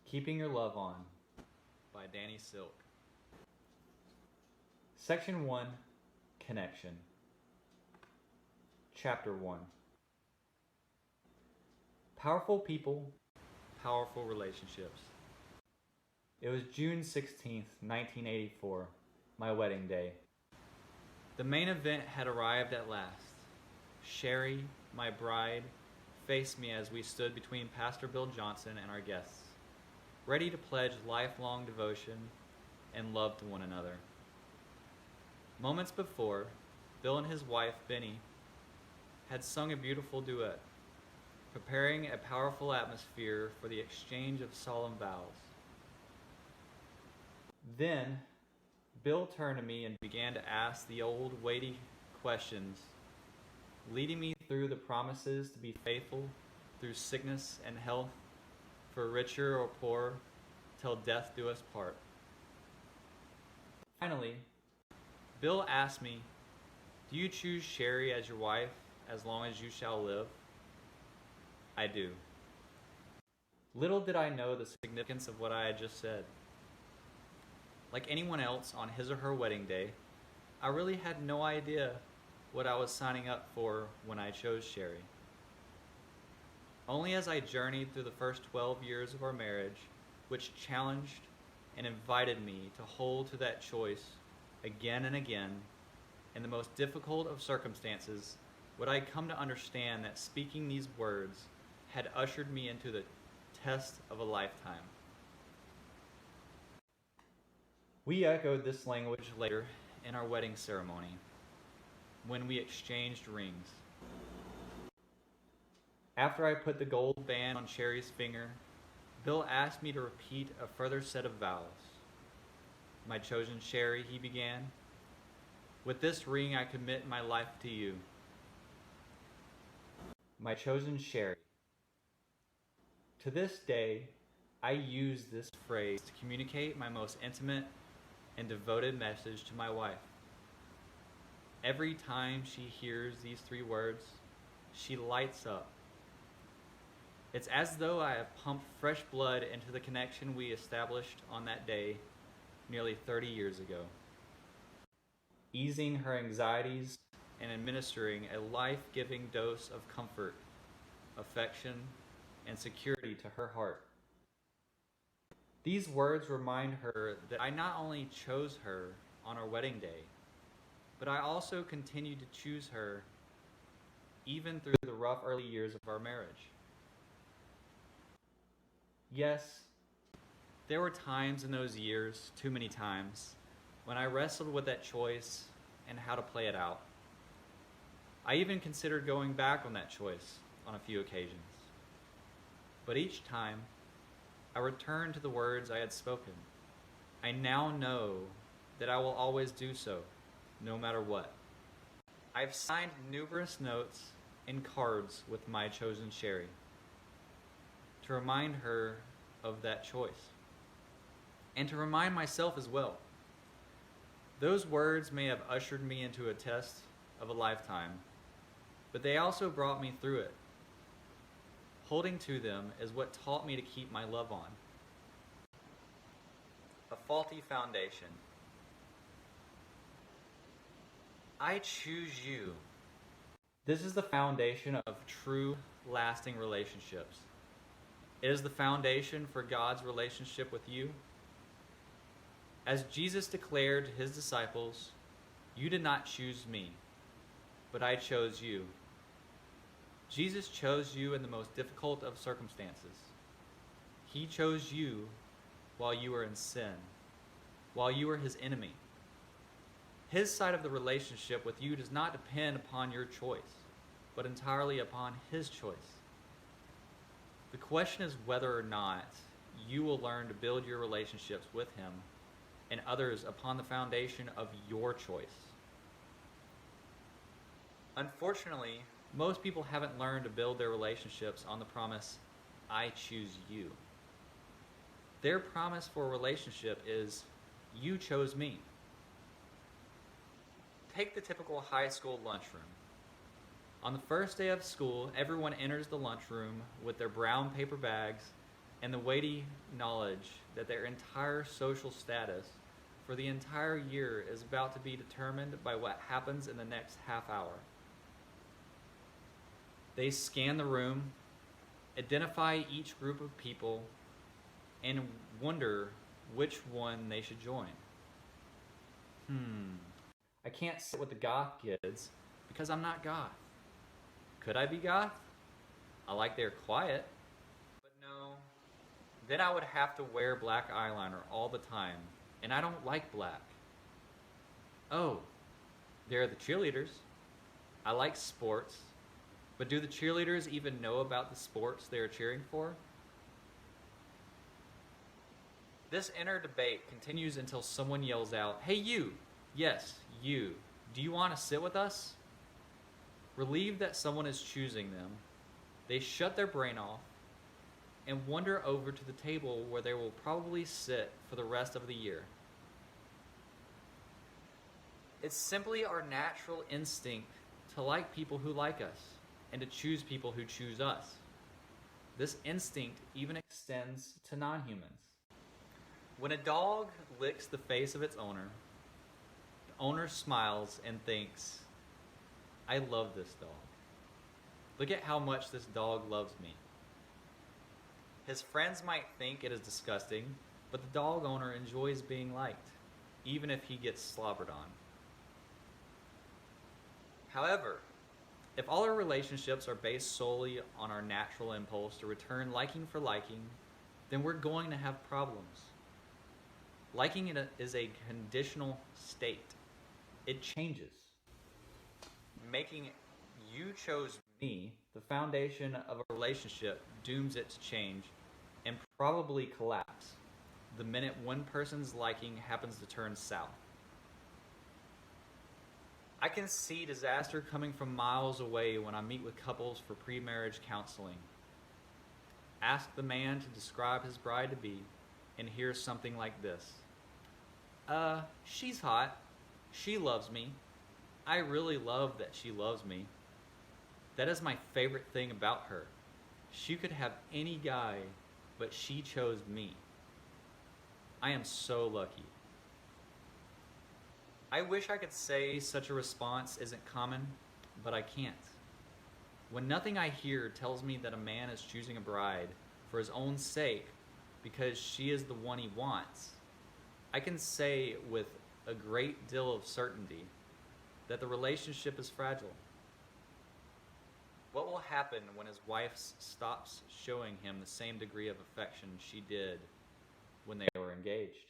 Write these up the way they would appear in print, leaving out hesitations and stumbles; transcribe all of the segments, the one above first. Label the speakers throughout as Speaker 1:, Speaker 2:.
Speaker 1: Keeping Your Love On by Danny Silk. Section 1, Connection. Chapter 1. Powerful people, powerful relationships. It was June 16th, 1984, my wedding day. The main event had arrived at last. Sherry, my bride, faced me as we stood between Pastor Bill Johnson and our guests, ready to pledge lifelong devotion and love to one another. Moments before, Bill and his wife, Benny, had sung a beautiful duet, preparing a powerful atmosphere for the exchange of solemn vows. Then, Bill turned to me and began to ask the old weighty questions, leading me through the promises to be faithful through sickness and health, for richer or poorer, till death do us part. Finally, Bill asked me, "Do you choose Sherry as your wife as long as you shall live?" I do. Little did I know the significance of what I had just said. Like anyone else on his or her wedding day, I really had no idea what I was signing up for when I chose Sherry. Only as I journeyed through the first 12 years of our marriage, which challenged and invited me to hold to that choice again and again, in the most difficult of circumstances, would I come to understand that speaking these words had ushered me into the test of a lifetime. We echoed this language later in our wedding ceremony, when we exchanged rings. After I put the gold band on Sherry's finger, Bill asked me to repeat a further set of vows. "My chosen Sherry," he began, "with this ring I commit my life to you." My chosen Sherry. To this day, I use this phrase to communicate my most intimate and devoted message to my wife. Every time she hears these three words, she lights up. It's as though I have pumped fresh blood into the connection we established on that day nearly 30 years ago, easing her anxieties and administering a life-giving dose of comfort, affection, and security to her heart. These words remind her that I not only chose her on our wedding day, but I also continue to choose her even through the rough early years of our marriage. Yes, there were times in those years, too many times, when I wrestled with that choice and how to play it out. I even considered going back on that choice on a few occasions. But each time, I returned to the words I had spoken. I now know that I will always do so, no matter what. I've signed numerous notes and cards with my chosen Sherry to remind her of that choice, and to remind myself as well. Those words may have ushered me into a test of a lifetime, but they also brought me through it. Holding to them is what taught me to keep my love on. A faulty foundation. I choose you. This is the foundation of true, lasting relationships. It is the foundation for God's relationship with you. As Jesus declared to his disciples, "You did not choose me, but I chose you." Jesus chose you in the most difficult of circumstances. He chose you while you were in sin, while you were his enemy. His side of the relationship with you does not depend upon your choice, but entirely upon his choice. The question is whether or not you will learn to build your relationships with him and others upon the foundation of your choice. Unfortunately, most people haven't learned to build their relationships on the promise, "I choose you." Their promise for a relationship is, "You chose me." Take the typical high school lunchroom. On the first day of school, everyone enters the lunchroom with their brown paper bags and the weighty knowledge that their entire social status for the entire year is about to be determined by what happens in the next half hour. They scan the room, identify each group of people, and wonder which one they should join. I can't sit with the goth kids because I'm not goth. Could I be goth? I like their quiet, but no. Then I would have to wear black eyeliner all the time, and I don't like black. Oh, they're the cheerleaders. I like sports, but do the cheerleaders even know about the sports they are cheering for? This inner debate continues until someone yells out, "Hey you! Yes, you. Do you want to sit with us?" Relieved that someone is choosing them, they shut their brain off and wander over to the table where they will probably sit for the rest of the year. It's simply our natural instinct to like people who like us and to choose people who choose us. This instinct even extends to non-humans. When a dog licks the face of its owner, the owner smiles and thinks, "I love this dog. Look at how much this dog loves me." His friends might think it is disgusting, but the dog owner enjoys being liked, even if he gets slobbered on. However, if all our relationships are based solely on our natural impulse to return liking for liking, then we're going to have problems. Liking is a conditional state. It changes. Making "you chose me" the foundation of a relationship dooms it to change and probably collapse the minute one person's liking happens to turn south. I can see disaster coming from miles away when I meet with couples for pre-marriage counseling. Ask the man to describe his bride-to-be and hear something like this. She's hot. She loves me. I really love that she loves me. That is my favorite thing about her. She could have any guy, but she chose me. I am so lucky. I wish I could say such a response isn't common, but I can't. When nothing I hear tells me that a man is choosing a bride for his own sake because she is the one he wants, I can say with a great deal of certainty that the relationship is fragile. What will happen when his wife stops showing him the same degree of affection she did when they were engaged?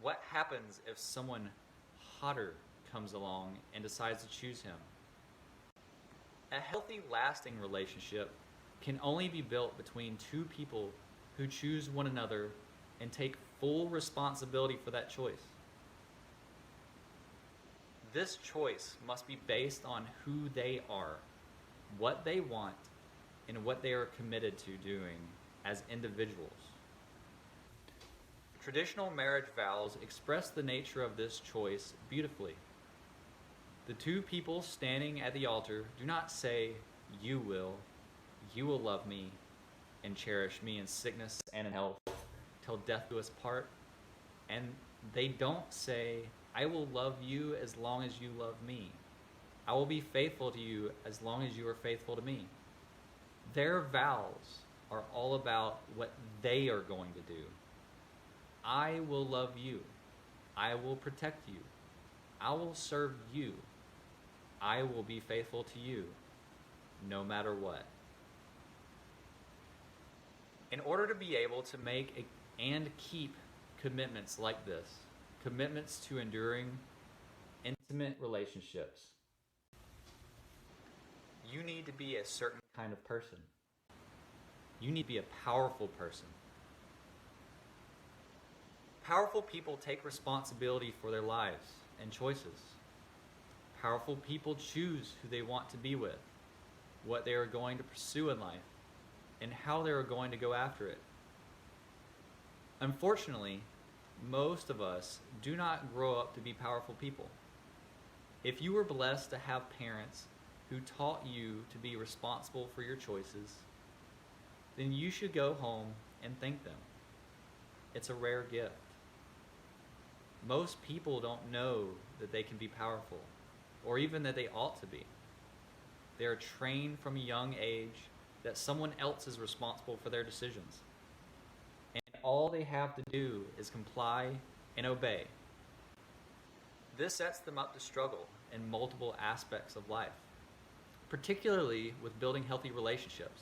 Speaker 1: What happens if someone hotter comes along and decides to choose him? A healthy, lasting relationship can only be built between two people who choose one another and take full responsibility for that choice. This choice must be based on who they are, what they want, and what they are committed to doing as individuals. Traditional marriage vows express the nature of this choice beautifully. The two people standing at the altar do not say, you will love me and cherish me in sickness and in health till death do us part." And they don't say, "I will love you as long as you love me. I will be faithful to you as long as you are faithful to me." Their vows are all about what they are going to do. I will love you. I will protect you. I will serve you. I will be faithful to you, no matter what. In order to be able to make and keep commitments like this, commitments to enduring, intimate relationships, you need to be a certain kind of person. You need to be a powerful person. Powerful people take responsibility for their lives and choices. Powerful people choose who they want to be with, what they are going to pursue in life, and how they are going to go after it. Unfortunately, most of us do not grow up to be powerful people. If you were blessed to have parents who taught you to be responsible for your choices, then you should go home and thank them. It's a rare gift. Most people don't know that they can be powerful, or even that they ought to be. They are trained from a young age that someone else is responsible for their decisions. And all they have to do is comply and obey. This sets them up to struggle in multiple aspects of life, particularly with building healthy relationships.